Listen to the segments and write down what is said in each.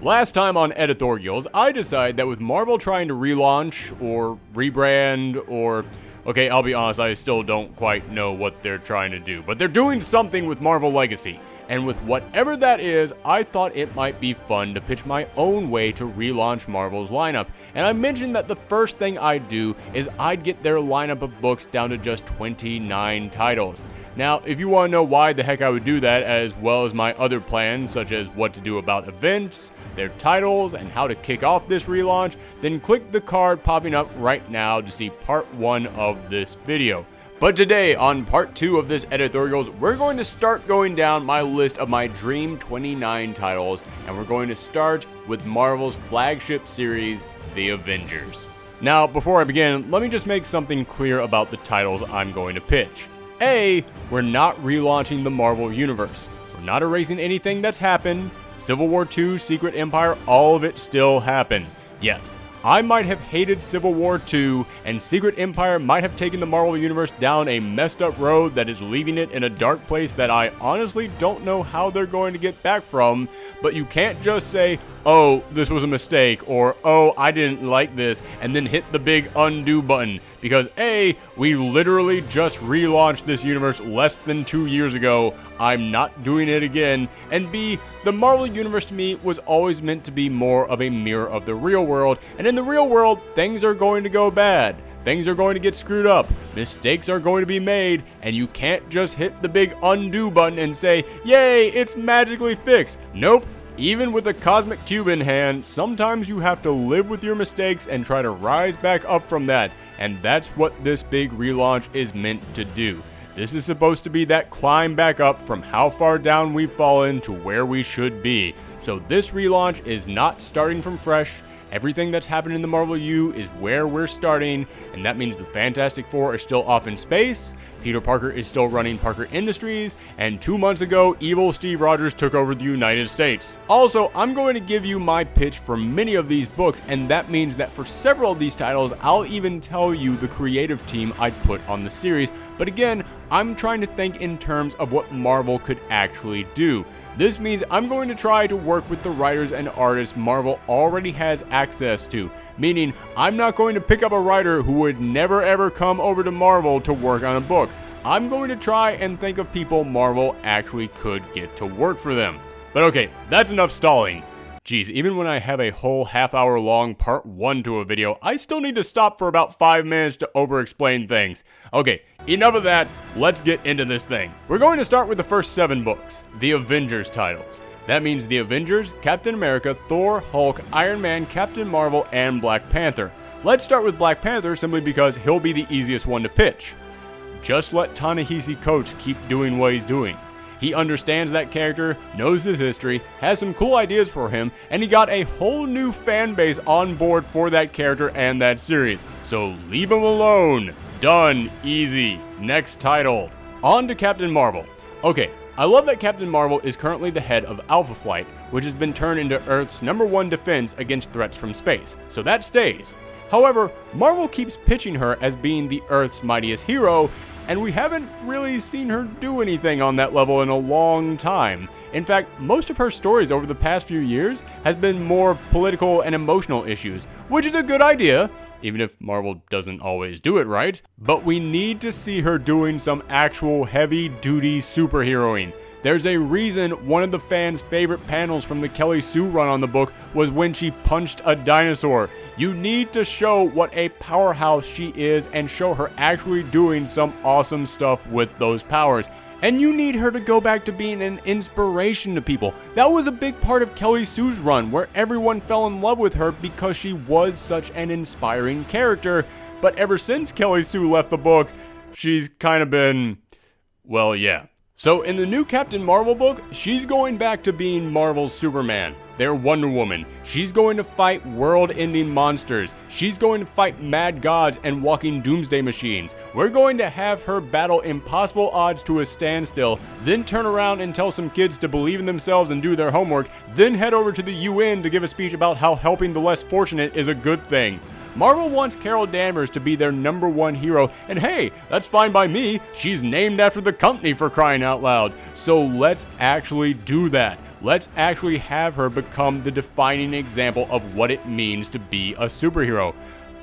Last time on ediTHORGIals, I decided that with Marvel trying to relaunch or rebrand or... Okay, I'll be honest, I still don't quite know what they're trying to do, but they're doing something with Marvel Legacy. And with whatever that is, I thought it might be fun to pitch my own way to relaunch Marvel's lineup. And I mentioned that the first thing I'd do is I'd get their lineup of books down to just 29 titles. Now, if you want to know why the heck I would do that, as well as my other plans, such as what to do about events, their titles, and how to kick off this relaunch, then click the card popping up right now to see part 1 of this video. But today, on part 2 of this ediTHORGIals, we're going to start going down my list of my dream 29 titles, and we're going to start with Marvel's flagship series, The Avengers. Now, before I begin, let me just make something clear about the titles I'm going to pitch. A, we're not relaunching the Marvel Universe. We're not erasing anything that's happened. Civil War II, Secret Empire, all of it still happened. Yes, I might have hated Civil War II, and Secret Empire might have taken the Marvel Universe down a messed up road that is leaving it in a dark place that I honestly don't know how they're going to get back from, but you can't just say, oh, this was a mistake, or oh, I didn't like this, and then hit the big undo button, because A, we literally just relaunched this universe less than 2 years ago, I'm not doing it again, and B, the Marvel Universe to me was always meant to be more of a mirror of the real world, and in the real world, things are going to go bad. Things are going to get screwed up, mistakes are going to be made, and you can't just hit the big undo button and say, yay, it's magically fixed. Nope. Even with a cosmic cube in hand, sometimes you have to live with your mistakes and try to rise back up from that, and that's what this big relaunch is meant to do. This is supposed to be that climb back up from how far down we've fallen to where we should be. So this relaunch is not starting from fresh. Everything that's happened in the Marvel U is where we're starting, and that means the Fantastic Four are still off in space, Peter Parker is still running Parker Industries, and 2 months ago, evil Steve Rogers took over the United States. Also, I'm going to give you my pitch for many of these books, and that means that for several of these titles, I'll even tell you the creative team I'd put on the series. But again, I'm trying to think in terms of what Marvel could actually do. This means I'm going to try to work with the writers and artists Marvel already has access to, meaning I'm not going to pick up a writer who would never ever come over to Marvel to work on a book. I'm going to try and think of people Marvel actually could get to work for them. But okay, that's enough stalling. Geez, even when I have a whole half-hour long part 1 to a video, I still need to stop for about 5 minutes to over-explain things. Okay, enough of that, let's get into this thing. We're going to start with the first 7 books, the Avengers titles. That means the Avengers, Captain America, Thor, Hulk, Iron Man, Captain Marvel, and Black Panther. Let's start with Black Panther simply because he'll be the easiest one to pitch. Just let Ta-Nehisi Coates keep doing what he's doing. He understands that character, knows his history, has some cool ideas for him, and he got a whole new fan base on board for that character and that series. So leave him alone. Done. Easy. Next title. On to Captain Marvel. Okay, I love that Captain Marvel is currently the head of Alpha Flight, which has been turned into Earth's #1 defense against threats from space. So that stays. However, Marvel keeps pitching her as being the Earth's mightiest hero, and we haven't really seen her do anything on that level in a long time. In fact, most of her stories over the past few years has been more political and emotional issues, which is a good idea, even if Marvel doesn't always do it right, but we need to see her doing some actual heavy-duty superheroing. There's a reason one of the fans' favorite panels from the Kelly Sue run on the book was when she punched a dinosaur. You need to show what a powerhouse she is and show her actually doing some awesome stuff with those powers. And you need her to go back to being an inspiration to people. That was a big part of Kelly Sue's run, where everyone fell in love with her because she was such an inspiring character. But ever since Kelly Sue left the book, she's kind of been, well, yeah. So in the new Captain Marvel book, she's going back to being Marvel's Superman, their Wonder Woman. She's going to fight world-ending monsters. She's going to fight mad gods and walking doomsday machines. We're going to have her battle impossible odds to a standstill, then turn around and tell some kids to believe in themselves and do their homework, then head over to the UN to give a speech about how helping the less fortunate is a good thing. Marvel wants Carol Danvers to be their #1 hero, and hey, that's fine by me. She's named after the company, for crying out loud. So let's actually do that. Let's actually have her become the defining example of what it means to be a superhero.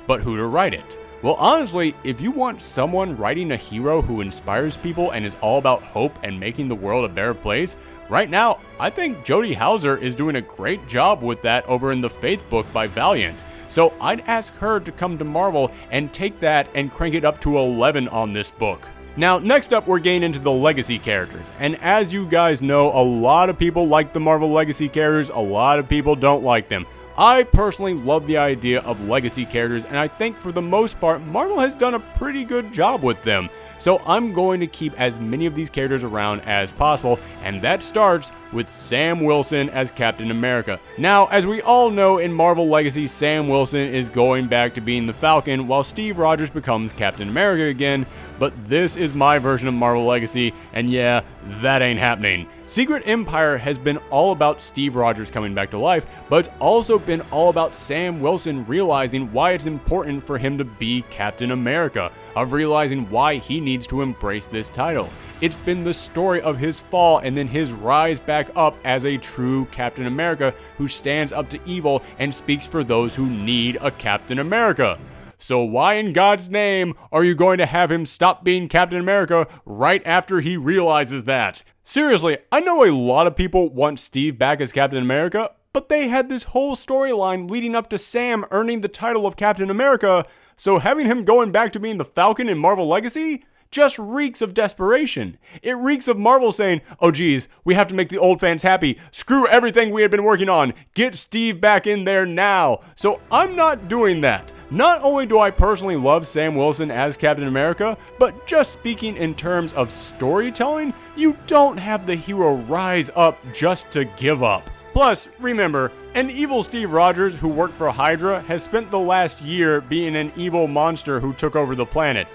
But who to write it? Well, honestly, if you want someone writing a hero who inspires people and is all about hope and making the world a better place, right now, I think Jodie Houser is doing a great job with that over in the Faith book by Valiant. So I'd ask her to come to Marvel and take that and crank it up to 11 on this book. Now, next up, we're getting into the legacy characters. And as you guys know, a lot of people like the Marvel legacy characters, a lot of people don't like them. I personally love the idea of legacy characters, and I think for the most part, Marvel has done a pretty good job with them. So I'm going to keep as many of these characters around as possible, and that starts with Sam Wilson as Captain America. Now, as we all know, in Marvel Legacy, Sam Wilson is going back to being the Falcon, while Steve Rogers becomes Captain America again, but this is my version of Marvel Legacy, and yeah, that ain't happening. Secret Empire has been all about Steve Rogers coming back to life, but it's also been all about Sam Wilson realizing why it's important for him to be Captain America, of realizing why he needs to embrace this title. It's been the story of his fall and then his rise back up as a true Captain America who stands up to evil and speaks for those who need a Captain America. So why in God's name are you going to have him stop being Captain America right after he realizes that? Seriously, I know a lot of people want Steve back as Captain America, but they had this whole storyline leading up to Sam earning the title of Captain America, so having him going back to being the Falcon in Marvel Legacy just reeks of desperation. It reeks of Marvel saying, oh geez, we have to make the old fans happy. Screw everything we had been working on. Get Steve back in there now. So I'm not doing that. Not only do I personally love Sam Wilson as Captain America, but just speaking in terms of storytelling, you don't have the hero rise up just to give up. Plus, remember, an evil Steve Rogers who worked for Hydra has spent the last year being an evil monster who took over the planet.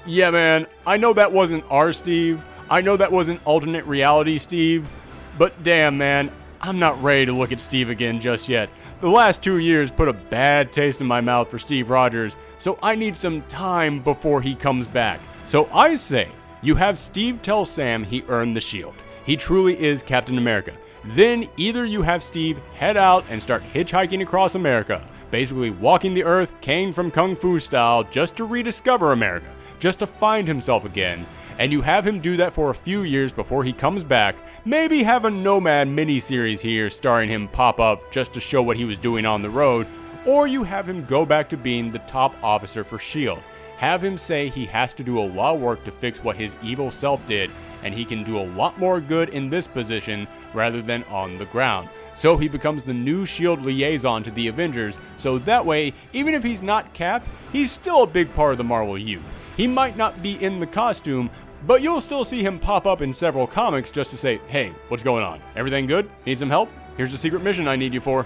Yeah, man, I know that wasn't our Steve. I know that wasn't alternate reality Steve. But damn, man, I'm not ready to look at Steve again just yet. The last 2 years put a bad taste in my mouth for Steve Rogers, so I need some time before he comes back. So I say, you have Steve tell Sam he earned the shield. He truly is Captain America. Then either you have Steve head out and start hitchhiking across America, basically walking the earth, Kane from Kung Fu style, just to rediscover America, just to find himself again, and you have him do that for a few years before he comes back, maybe have a Nomad miniseries here starring him pop up just to show what he was doing on the road, or you have him go back to being the top officer for S.H.I.E.L.D. Have him say he has to do a lot of work to fix what his evil self did, and he can do a lot more good in this position rather than on the ground. So he becomes the new S.H.I.E.L.D. liaison to the Avengers, so that way, even if he's not Cap, he's still a big part of the Marvel U. He might not be in the costume, but you'll still see him pop up in several comics just to say, hey, what's going on? Everything good? Need some help? Here's the secret mission I need you for.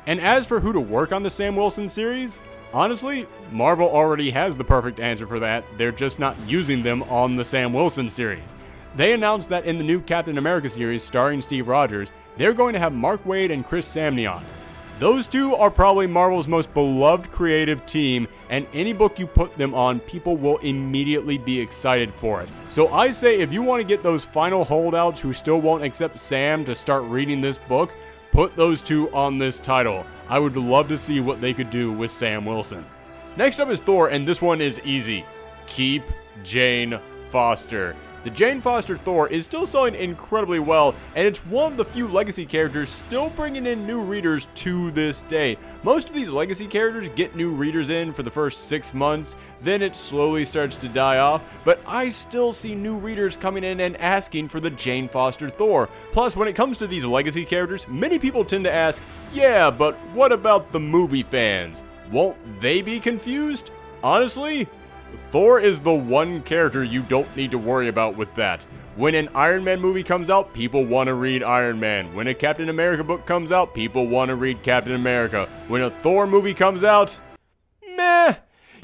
And as for who to work on the Sam Wilson series, honestly, Marvel already has the perfect answer for that. They're just not using them on the Sam Wilson series. They announced that in the new Captain America series starring Steve Rogers, they're going to have Mark Waid and Chris Samnee. Those two are probably Marvel's most beloved creative team, and any book you put them on, people will immediately be excited for it. So I say if you want to get those final holdouts who still won't accept Sam to start reading this book, put those two on this title. I would love to see what they could do with Sam Wilson. Next up is Thor, and this one is easy. Keep Jane Foster. The Jane Foster Thor is still selling incredibly well, and it's one of the few legacy characters still bringing in new readers to this day. Most of these legacy characters get new readers in for the first 6 months, then it slowly starts to die off, but I still see new readers coming in and asking for the Jane Foster Thor. Plus, when it comes to these legacy characters, many people tend to ask, yeah, but what about the movie fans? Won't they be confused? Honestly, Thor is the one character you don't need to worry about with that. When an Iron Man movie comes out, people want to read Iron Man. When a Captain America book comes out, people want to read Captain America. When a Thor movie comes out, meh.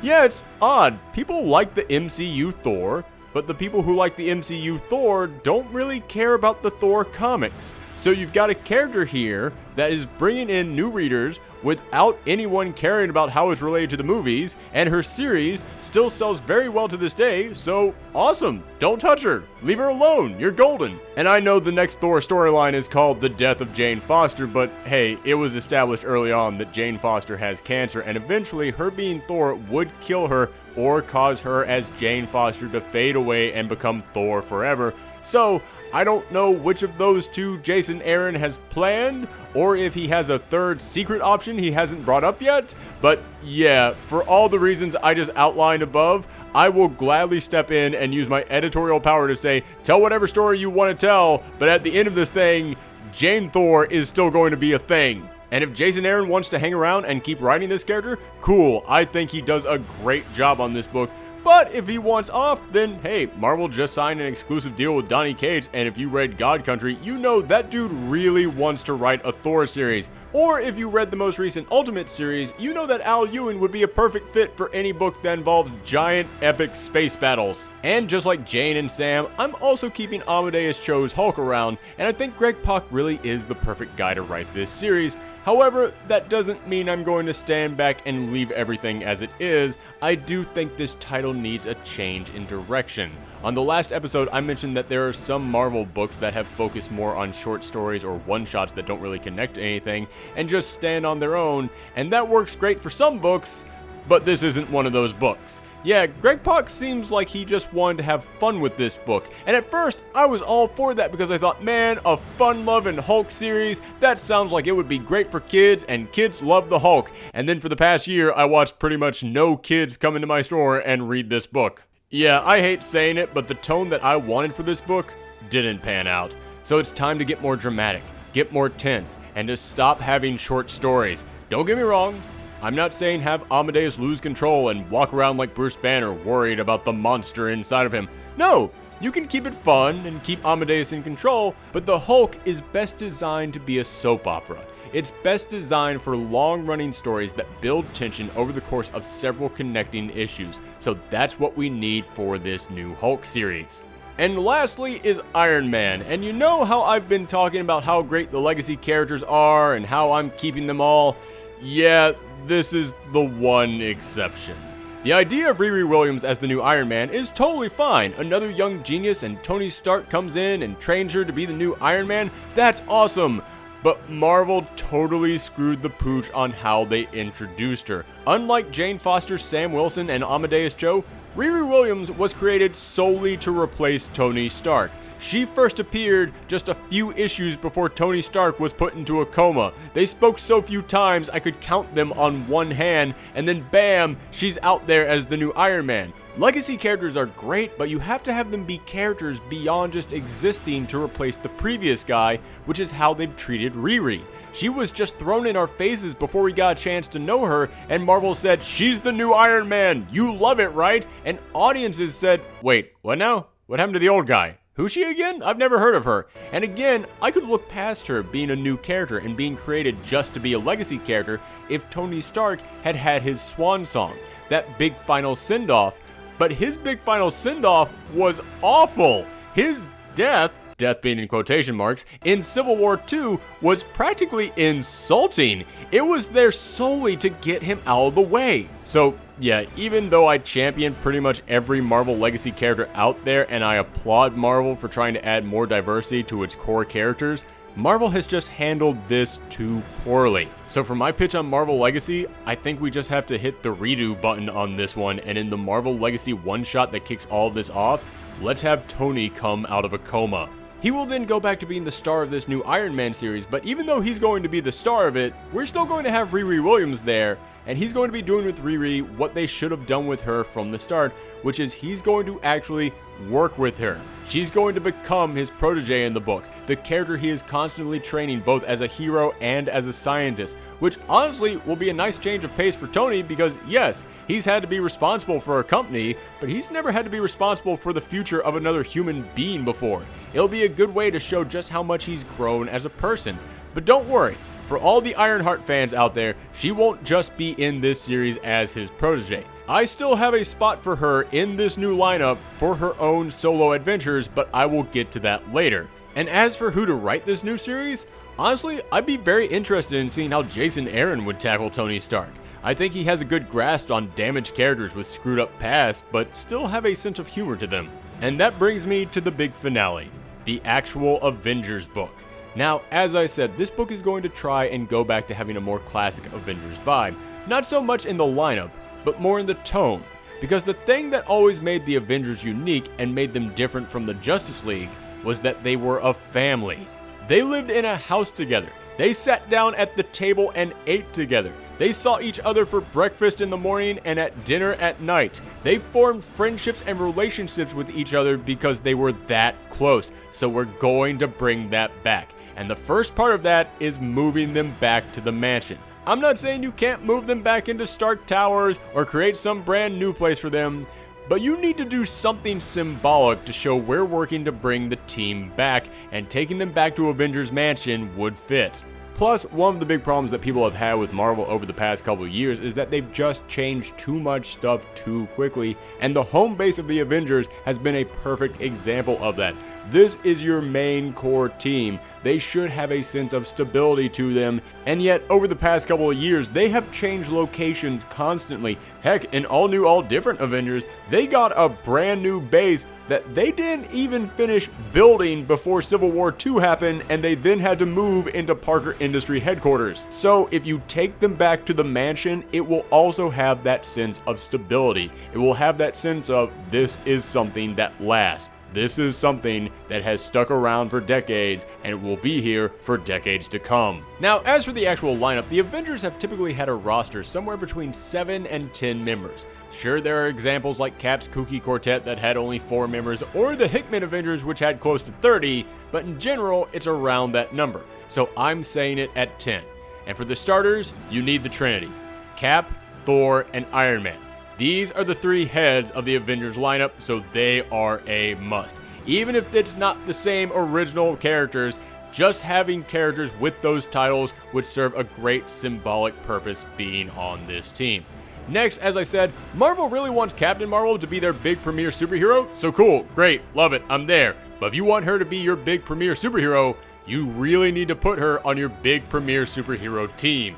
Yeah, it's odd. People like the MCU Thor, but the people who like the MCU Thor don't really care about the Thor comics. So you've got a character here that is bringing in new readers without anyone caring about how it's related to the movies, and her series still sells very well to this day, so awesome. Don't touch her. Leave her alone. You're golden. And I know the next Thor storyline is called The Death of Jane Foster, but hey, it was established early on that Jane Foster has cancer, and eventually her being Thor would kill her or cause her as Jane Foster to fade away and become Thor forever. So I don't know which of those two Jason Aaron has planned, or if he has a third secret option he hasn't brought up yet, but yeah, for all the reasons I just outlined above, I will gladly step in and use my editorial power to say, tell whatever story you want to tell, but at the end of this thing, Jane Thor is still going to be a thing. And if Jason Aaron wants to hang around and keep writing this character, cool, I think he does a great job on this book. But if he wants off, then hey, Marvel just signed an exclusive deal with Donny Cates, and if you read God Country, you know that dude really wants to write a Thor series. Or if you read the most recent Ultimate series, you know that Al Ewing would be a perfect fit for any book that involves giant epic space battles. And just like Jane and Sam, I'm also keeping Amadeus Cho's Hulk around, and I think Greg Pak really is the perfect guy to write this series. However, that doesn't mean I'm going to stand back and leave everything as it is. I do think this title needs a change in direction. On the last episode, I mentioned that there are some Marvel books that have focused more on short stories or one-shots that don't really connect to anything and just stand on their own, and that works great for some books, but this isn't one of those books. Yeah, Greg Pak seems like he just wanted to have fun with this book, and at first, I was all for that because I thought, man, a fun-loving Hulk series, that sounds like it would be great for kids, and kids love the Hulk. And then for the past year, I watched pretty much no kids come into my store and read this book. Yeah, I hate saying it, but the tone that I wanted for this book didn't pan out. So it's time to get more dramatic, get more tense, and to stop having short stories. Don't get me wrong, I'm not saying have Amadeus lose control and walk around like Bruce Banner worried about the monster inside of him. No, you can keep it fun and keep Amadeus in control, but the Hulk is best designed to be a soap opera. It's best designed for long-running stories that build tension over the course of several connecting issues. So that's what we need for this new Hulk series. And lastly is Iron Man, and you know how I've been talking about how great the legacy characters are and how I'm keeping them all? Yeah, this is the one exception. The idea of Riri Williams as the new Iron Man is totally fine. Another young genius and Tony Stark comes in and trains her to be the new Iron Man. That's awesome. But Marvel totally screwed the pooch on how they introduced her. Unlike Jane Foster, Sam Wilson, and Amadeus Cho, Riri Williams was created solely to replace Tony Stark. She first appeared just a few issues before Tony Stark was put into a coma. They spoke so few times I could count them on one hand, and then bam, she's out there as the new Iron Man. Legacy characters are great, but you have to have them be characters beyond just existing to replace the previous guy, which is how they've treated Riri. She was just thrown in our faces before we got a chance to know her, and Marvel said, she's the new Iron Man, you love it, right? And audiences said, wait, what now? What happened to the old guy? Who's she again? I've never heard of her. And again, I could look past her being a new character and being created just to be a legacy character if Tony Stark had had his swan song, that big final send-off. But his big final send-off was awful. His death being in quotation marks, in Civil War II was practically insulting. It was there solely to get him out of the way. So yeah, even though I champion pretty much every Marvel legacy character out there and I applaud Marvel for trying to add more diversity to its core characters, Marvel has just handled this too poorly. So for my pitch on Marvel Legacy, I think we just have to hit the redo button on this one, and in the Marvel Legacy one-shot that kicks all of this off, let's have Tony come out of a coma. He will then go back to being the star of this new Iron Man series, but even though he's going to be the star of it, we're still going to have Riri Williams there, and he's going to be doing with Riri what they should have done with her from the start, which is he's going to actually work with her. She's going to become his protege in the book, the character he is constantly training both as a hero and as a scientist, which honestly will be a nice change of pace for Tony because yes, he's had to be responsible for a company, but he's never had to be responsible for the future of another human being before. It'll be a good way to show just how much he's grown as a person. But don't worry, for all the Ironheart fans out there, she won't just be in this series as his protege. I still have a spot for her in this new lineup for her own solo adventures, but I will get to that later. And as for who to write this new series, honestly, I'd be very interested in seeing how Jason Aaron would tackle Tony Stark. I think he has a good grasp on damaged characters with screwed up past, but still have a sense of humor to them. And that brings me to the big finale, the actual Avengers book. Now, as I said, this book is going to try and go back to having a more classic Avengers vibe. Not so much in the lineup, but more in the tone. Because the thing that always made the Avengers unique and made them different from the Justice League was that they were a family. They lived in a house together. They sat down at the table and ate together. They saw each other for breakfast in the morning and at dinner at night. They formed friendships and relationships with each other because they were that close. So we're going to bring that back. And the first part of that is moving them back to the mansion. I'm not saying you can't move them back into Stark Towers or create some brand new place for them, but you need to do something symbolic to show we're working to bring the team back, and taking them back to Avengers Mansion would fit. Plus, one of the big problems that people have had with Marvel over the past couple of years is that they've just changed too much stuff too quickly, and the home base of the Avengers has been a perfect example of that. This is your main core team. They should have a sense of stability to them, and yet over the past couple of years, they have changed locations constantly. Heck, in all new, all different Avengers, they got a brand new base that they didn't even finish building before Civil War II happened, and they then had to move into Parker Industry headquarters. So if you take them back to the mansion, it will also have that sense of stability. It will have that sense of, this is something that lasts. This is something that has stuck around for decades, and it will be here for decades to come. Now, as for the actual lineup, the Avengers have typically had a roster somewhere between 7 and 10 members. Sure, there are examples like Cap's kooky quartet that had only 4 members, or the Hickman Avengers which had close to 30, but in general, it's around that number. So I'm saying it at 10. And for the starters, you need the Trinity: Cap, Thor, and Iron Man. These are the 3 heads of the Avengers lineup, so they are a must. Even if it's not the same original characters, just having characters with those titles would serve a great symbolic purpose being on this team. Next, as I said, Marvel really wants Captain Marvel to be their big premier superhero, so cool, great, love it, I'm there. But if you want her to be your big premier superhero, you really need to put her on your big premier superhero team.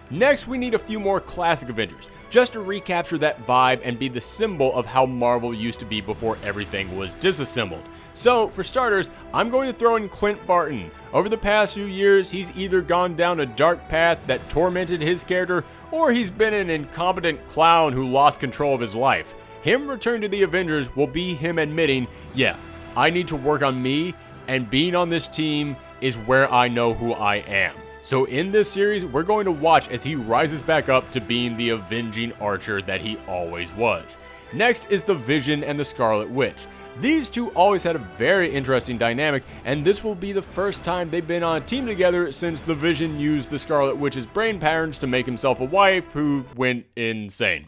Next, we need a few more classic Avengers, just to recapture that vibe and be the symbol of how Marvel used to be before everything was disassembled. So, for starters, I'm going to throw in Clint Barton. Over the past few years, he's either gone down a dark path that tormented his character, or he's been an incompetent clown who lost control of his life. Him returning to the Avengers will be him admitting, yeah, I need to work on me, and being on this team is where I know who I am. So in this series, we're going to watch as he rises back up to being the avenging archer that he always was. Next is the Vision and the Scarlet Witch. These two always had a very interesting dynamic, and this will be the first time they've been on a team together since the Vision used the Scarlet Witch's brain patterns to make himself a wife who went insane.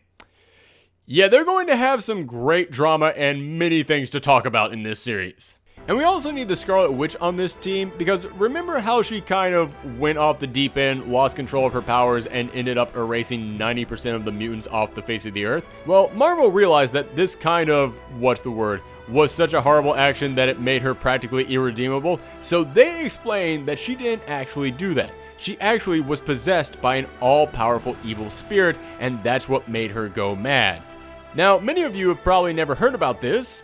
Yeah, they're going to have some great drama and many things to talk about in this series. And we also need the Scarlet Witch on this team, because remember how she kind of went off the deep end, lost control of her powers, and ended up erasing 90% of the mutants off the face of the earth? Well, Marvel realized that this kind of, was such a horrible action that it made her practically irredeemable, so they explained that she didn't actually do that. She actually was possessed by an all-powerful evil spirit, and that's what made her go mad. Now, many of you have probably never heard about this,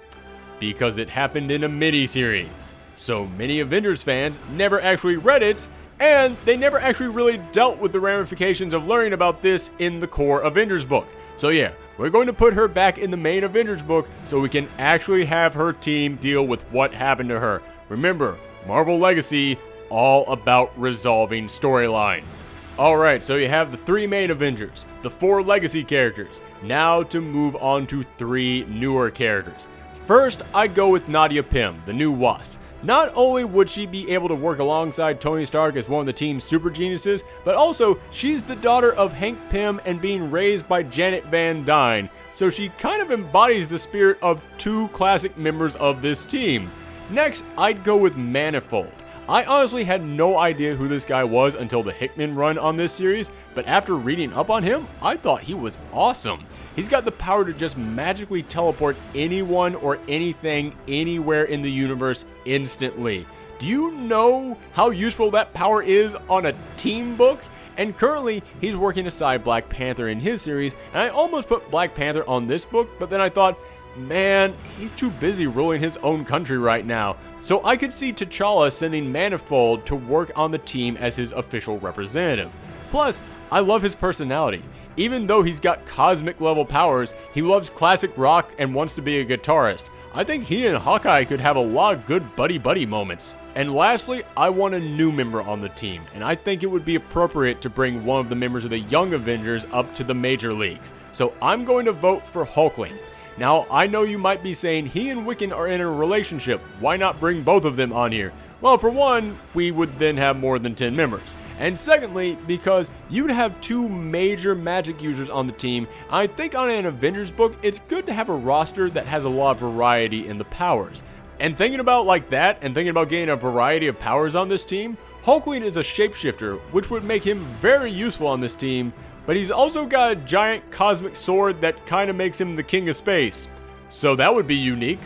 because it happened in a mini-series. So many Avengers fans never actually read it, and they never actually really dealt with the ramifications of learning about this in the core Avengers book. So yeah, we're going to put her back in the main Avengers book so we can actually have her team deal with what happened to her. Remember, Marvel Legacy, all about resolving storylines. Alright, so you have the 3 main Avengers, the 4 legacy characters. Now to move on to 3 newer characters. First, I'd go with Nadia Pym, the new Wasp. Not only would she be able to work alongside Tony Stark as one of the team's super geniuses, but also she's the daughter of Hank Pym and being raised by Janet Van Dyne, so she kind of embodies the spirit of 2 classic members of this team. Next, I'd go with Manifold. I honestly had no idea who this guy was until the Hickman run on this series, but after reading up on him, I thought he was awesome. He's got the power to just magically teleport anyone or anything anywhere in the universe instantly. Do you know how useful that power is on a team book? And currently, he's working aside Black Panther in his series, and I almost put Black Panther on this book, but then I thought, man, he's too busy ruling his own country right now. So I could see T'Challa sending Manifold to work on the team as his official representative. Plus, I love his personality. Even though he's got cosmic level powers, he loves classic rock and wants to be a guitarist. I think he and Hawkeye could have a lot of good buddy-buddy moments. And lastly, I want a new member on the team, and I think it would be appropriate to bring one of the members of the Young Avengers up to the major leagues. So I'm going to vote for Hulkling. Now, I know you might be saying he and Wiccan are in a relationship. Why not bring both of them on here? Well, for one, we would then have more than 10 members. And secondly, because you'd have two major magic users on the team, I think on an Avengers book, it's good to have a roster that has a lot of variety in the powers. And thinking about like that, and thinking about getting a variety of powers on this team, Hulkling is a shapeshifter, which would make him very useful on this team, but he's also got a giant cosmic sword that kind of makes him the king of space. So that would be unique.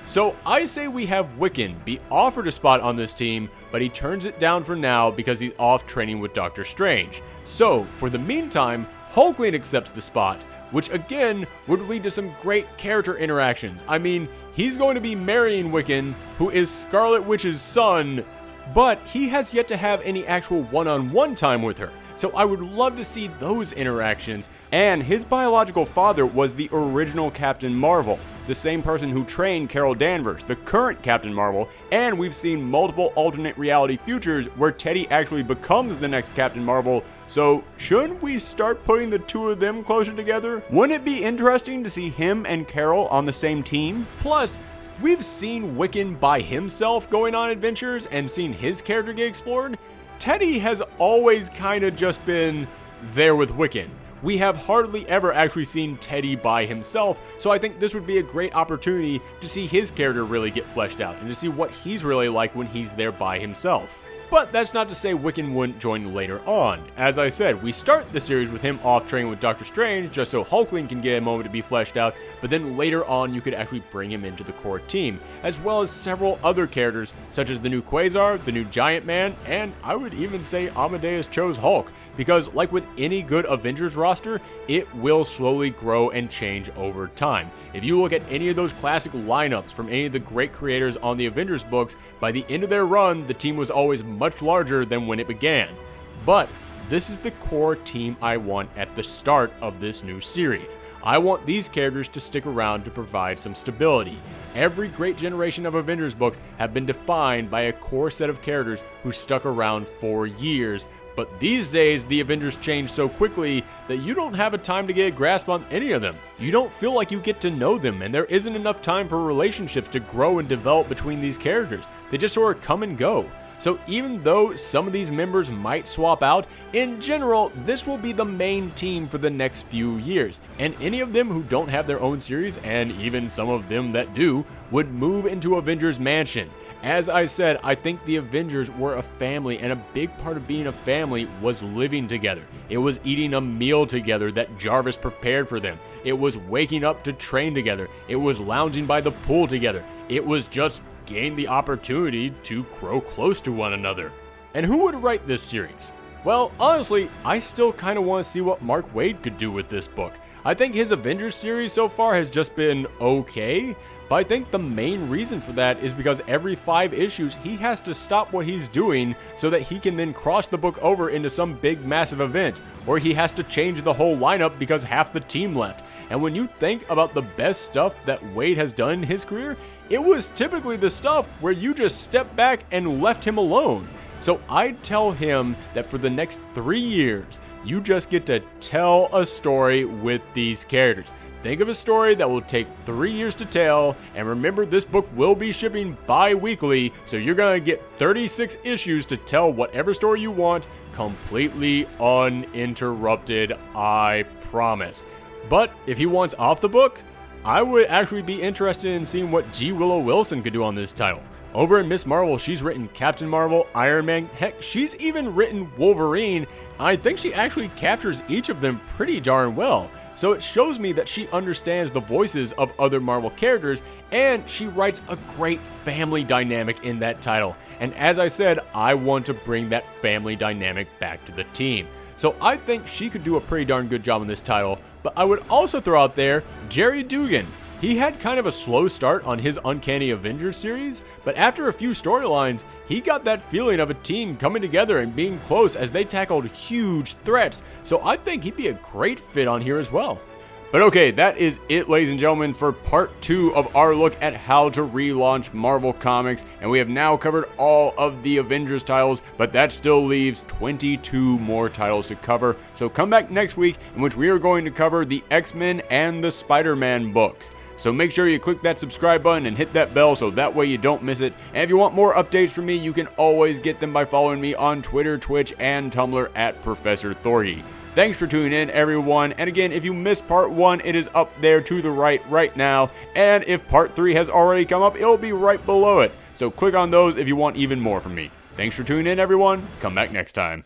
So I say we have Wiccan be offered a spot on this team, but he turns it down for now because he's off training with Doctor Strange. So for the meantime, Hulkling accepts the spot, which again would lead to some great character interactions. I mean, he's going to be marrying Wiccan, who is Scarlet Witch's son, but he has yet to have any actual one-on-one time with her. So I would love to see those interactions. And his biological father was the original Captain Marvel, the same person who trained Carol Danvers, the current Captain Marvel, and we've seen multiple alternate reality futures where Teddy actually becomes the next Captain Marvel. So shouldn't we start putting the two of them closer together? Wouldn't it be interesting to see him and Carol on the same team? Plus, we've seen Wiccan by himself going on adventures and seen his character get explored. Teddy has always kind of just been there with Wiccan. We have hardly ever actually seen Teddy by himself, so I think this would be a great opportunity to see his character really get fleshed out and to see what he's really like when he's there by himself. But that's not to say Wiccan wouldn't join later on. As I said, we start the series with him off training with Doctor Strange just so Hulkling can get a moment to be fleshed out, but then later on you could actually bring him into the core team, as well as several other characters such as the new Quasar, the new Giant Man, and I would even say Amadeus chose Hulk, because like with any good Avengers roster, it will slowly grow and change over time. If you look at any of those classic lineups from any of the great creators on the Avengers books, by the end of their run, the team was always much larger than when it began. But this is the core team I want at the start of this new series. I want these characters to stick around to provide some stability. Every great generation of Avengers books have been defined by a core set of characters who stuck around for years. But these days, the Avengers change so quickly that you don't have a time to get a grasp on any of them. You don't feel like you get to know them, and there isn't enough time for relationships to grow and develop between these characters. They just sort of come and go. So even though some of these members might swap out, in general, this will be the main team for the next few years. And any of them who don't have their own series, and even some of them that do, would move into Avengers Mansion. As I said, I think the Avengers were a family, and a big part of being a family was living together. It was eating a meal together that Jarvis prepared for them. It was waking up to train together. It was lounging by the pool together. It was just getting the opportunity to grow close to one another. And who would write this series? Well, honestly, I still kind of want to see what Mark Waid could do with this book. I think his Avengers series so far has just been okay, but I think the main reason for that is because every 5 issues he has to stop what he's doing so that he can then cross the book over into some big massive event, or he has to change the whole lineup because half the team left. And when you think about the best stuff that Waid has done in his career, it was typically the stuff where you just stepped back and left him alone. So I'd tell him that for the next 3 years, you just get to tell a story with these characters. Think of a story that will take 3 years to tell, and remember this book will be shipping bi-weekly, so you're gonna get 36 issues to tell whatever story you want, completely uninterrupted, I promise. But if he wants off the book, I would actually be interested in seeing what G. Willow Wilson could do on this title. Over in Ms. Marvel, she's written Captain Marvel, Iron Man, heck, she's even written Wolverine. I think she actually captures each of them pretty darn well. So it shows me that she understands the voices of other Marvel characters, and she writes a great family dynamic in that title. And as I said, I want to bring that family dynamic back to the team. So I think she could do a pretty darn good job on this title, but I would also throw out there Jerry Dugan. He had kind of a slow start on his Uncanny Avengers series, but after a few storylines, he got that feeling of a team coming together and being close as they tackled huge threats, so I think he'd be a great fit on here as well. But okay, that is it, ladies and gentlemen, for part 2 of our look at how to relaunch Marvel Comics, and we have now covered all of the Avengers titles, but that still leaves 22 more titles to cover, so come back next week in which we are going to cover the X-Men and the Spider-Man books. So make sure you click that subscribe button and hit that bell so that way you don't miss it. And if you want more updates from me, you can always get them by following me on Twitter, Twitch, and Tumblr at Professor Thorgy. Thanks for tuning in, everyone. And again, if you missed part 1, it is up there to the right now. And if part 3 has already come up, it'll be right below it. So click on those if you want even more from me. Thanks for tuning in, everyone. Come back next time.